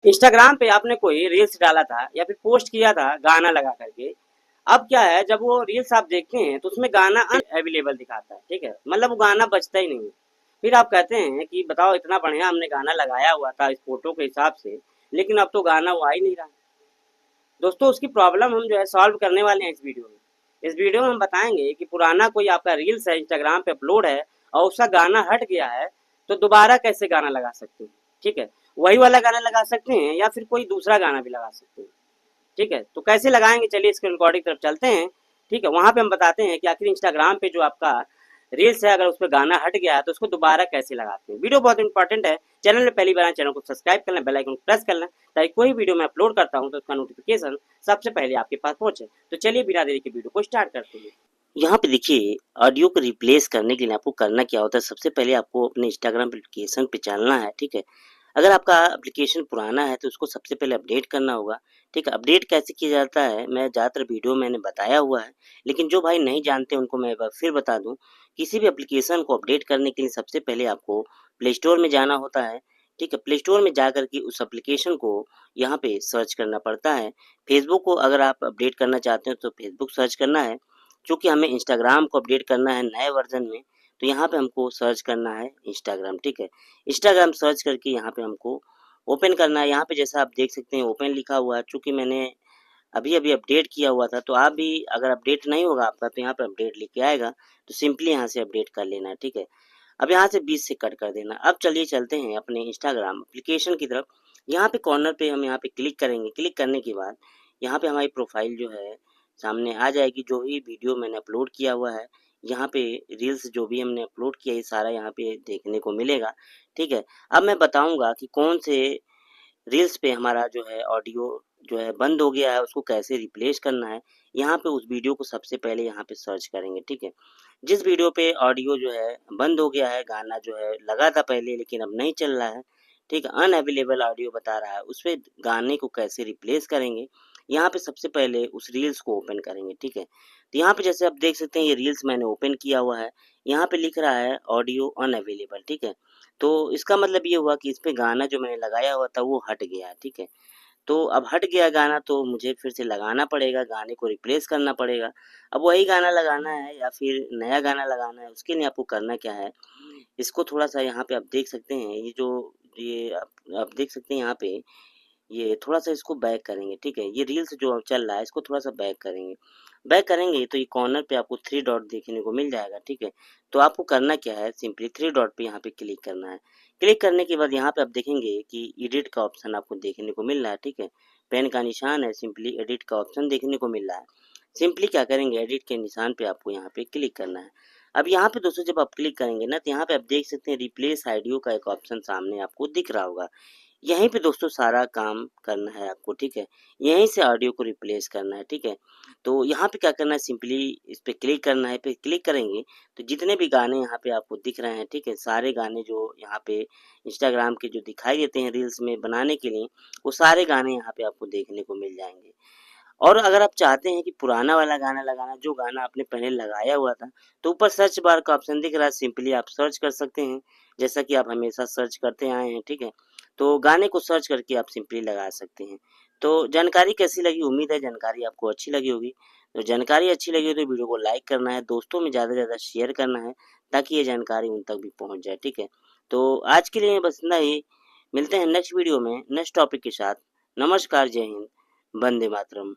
Instagram पे आपने कोई रील्स डाला था या फिर पोस्ट किया था गाना लगा करके। अब क्या है, जब वो रील्स आप देखते हैं तो उसमें गाना अनअवेलेबल दिखाता है, ठीक है, मतलब वो गाना बजता ही नहीं है। फिर आप कहते हैं कि बताओ, इतना बढ़िया हमने गाना लगाया हुआ था इस फोटो के हिसाब से, लेकिन अब तो गाना वो आ ही नहीं रहा। दोस्तों, उसकी प्रॉब्लम हम जो है सॉल्व करने वाले हैं इस वीडियो में। इस वीडियो में हम बताएंगे कि पुराना कोई आपका रील्स है, इंस्टाग्राम पे अपलोड है और उसका गाना हट गया है, तो दोबारा कैसे गाना लगा सकते हैं। ठीक है, वही वाला गाना लगा सकते हैं या फिर कोई दूसरा गाना भी लगा सकते हैं। ठीक है, तो कैसे लगाएंगे, चलिए स्क्रीन रिकॉर्डिंग तरफ चलते हैं। ठीक है, वहां पे हम बताते हैं कि आखिर इंस्टाग्राम पे जो आपका रील्स है, अगर उस पर गाना हट गया है तो उसको दोबारा कैसे लगाते हैं। वीडियो बहुत इंपॉर्टेंट है। चैनल में पहली बार आए, चैनल को सब्सक्राइब कर लें, बेल आइकन को प्रेस कर लें, ताकि कोई वीडियो मैं अपलोड करता हूं तो उसका नोटिफिकेशन सबसे पहले आपके पास पहुंचे। तो चलिए बिना देरी के वीडियो को स्टार्ट करते हैं। यहाँ पे देखिए, ऑडियो को रिप्लेस करने के लिए आपको करना क्या होता है। सबसे पहले आपको अपने इंस्टाग्राम एप्लीकेशन पे चलना है, ठीक है। अगर आपका एप्लीकेशन पुराना है तो उसको सबसे पहले अपडेट करना होगा, ठीक है। अपडेट कैसे किया जाता है, मैं ज़्यादातर वीडियो मैंने बताया हुआ है, लेकिन जो भाई नहीं जानते उनको मैं एक बार फिर बता दूं। किसी भी एप्लीकेशन को अपडेट करने के लिए सबसे पहले आपको प्ले स्टोर में जाना होता है, ठीक है। प्ले स्टोर में जा करके उस एप्लीकेशन को यहाँ पे सर्च करना पड़ता है। फेसबुक को अगर आप अपडेट करना चाहते हो तो फेसबुक सर्च करना है। चूँकि हमें इंस्टाग्राम को अपडेट करना है नए वर्ज़न में, तो यहाँ पे हमको सर्च करना है इंस्टाग्राम, ठीक है। इंस्टाग्राम सर्च करके यहाँ पे हमको ओपन करना है। यहाँ पे जैसा आप देख सकते हैं ओपन लिखा हुआ है, चूँकि मैंने अभी-अभी अपडेट किया हुआ था, तो आप भी अगर अपडेट नहीं होगा आपका तो यहाँ पे अपडेट लिख के आएगा, तो सिंपली यहाँ से अपडेट कर लेना है, ठीक है। अब यहाँ से बीच से कट कर देना। अब चलिए चलते हैं अपने इंस्टाग्राम एप्लीकेशन की तरफ। यहाँ पे कॉर्नर पे हम यहाँ पे क्लिक करेंगे। क्लिक करने के बाद यहाँ पे हमारी प्रोफाइल जो है सामने आ जाएगी। जो भी वीडियो मैंने अपलोड किया हुआ है, यहाँ पे रील्स जो भी हमने अपलोड किया है, ये सारा यहाँ पे देखने को मिलेगा, ठीक है। अब मैं बताऊँगा कि कौन से रील्स पे हमारा जो है ऑडियो जो है बंद हो गया है, उसको कैसे रिप्लेस करना है। यहाँ पे उस वीडियो को सबसे पहले यहाँ पे सर्च करेंगे, ठीक है। जिस वीडियो पे ऑडियो जो है बंद हो गया है, गाना जो है लगा था पहले लेकिन अब नहीं चल रहा है, ठीक है, अनअवेलेबल ऑडियो बता रहा है, उस पे गाने को कैसे रिप्लेस करेंगे। यहाँ पे सबसे पहले उस रील्स को ओपन करेंगे, ठीक है। तो यहाँ पे जैसे आप देख सकते हैं ये रील्स मैंने ओपन किया हुआ है। यहाँ पे लिख रहा है ऑडियो अनअवेलेबल, ठीक है। तो इसका मतलब ये हुआ कि इस पे गाना जो मैंने लगाया हुआ था वो हट गया, ठीक है। तो अब हट गया गाना तो मुझे फिर से लगाना पड़ेगा, गाने को रिप्लेस करना पड़ेगा। अब वही गाना लगाना है या फिर नया गाना लगाना है, उसके लिए आपको करना क्या है, इसको थोड़ा-सा यहाँ पे आप देख सकते हैं, ये जो ये आप देख सकते हैं यहाँ पे, ये थोड़ा-सा इसको बैक करेंगे, ठीक है? ये रील्स जो चल रहा है इसको थोड़ा-सा बैक करेंगे। बैक करेंगे तो ये कॉर्नर पे आपको 3 डॉट देखने को मिल जाएगा, ठीक है? तो आपको करना क्या है, सिंपली 3 डॉट पे यहाँ पे क्लिक करना है। क्लिक करने के बाद यहाँ पे आप देखेंगे कि एडिट का ऑप्शन आपको देखने को मिल रहा है, ठीक है? पेन का निशान है, सिंपली एडिट का ऑप्शन देखने को मिल रहा है। सिंपली क्या करेंगे, एडिट के निशान पे आपको यहाँ पे क्लिक करना है। अब यहाँ पे दोस्तों जब आप क्लिक करेंगे ना तो यहाँ पे आप देख सकते हैं रिप्लेस ऑडियो का एक ऑप्शन सामने आपको दिख रहा होगा। यहीं पे दोस्तों सारा काम करना है आपको, ठीक है। यहीं से ऑडियो को रिप्लेस करना है, ठीक है। तो यहाँ पे क्या करना है, सिंपली इस पे क्लिक करना है। पे क्लिक करेंगे तो जितने भी गाने यहाँ पे आपको दिख रहे हैं, ठीक है, सारे गाने जो यहाँ पे इंस्टाग्राम के जो दिखाई देते हैं रील्स में बनाने के लिए, वो सारे गाने यहाँ पे आपको देखने को मिल जाएंगे। और अगर आप चाहते हैं कि पुराना वाला गाना लगाना, जो गाना आपने पहले लगाया हुआ था, तो ऊपर सर्च बार का ऑप्शन दिख रहा है, सिंपली आप सर्च कर सकते हैं, जैसा कि आप हमेशा सर्च करते आए हैं, ठीक है। तो गाने को सर्च करके आप सिंपली लगा सकते हैं। तो जानकारी कैसी लगी, उम्मीद है जानकारी आपको अच्छी लगी होगी। तो जानकारी अच्छी लगी हो तो वीडियो को लाइक करना है, दोस्तों में ज़्यादा से ज़्यादा शेयर करना है, ताकि ये जानकारी उन तक भी पहुँच जाए, ठीक है। तो आज के लिए बस इतना ही। मिलते हैं नेक्स्ट वीडियो में नेक्स्ट टॉपिक के साथ। नमस्कार, जय हिंद, वंदे मातरम।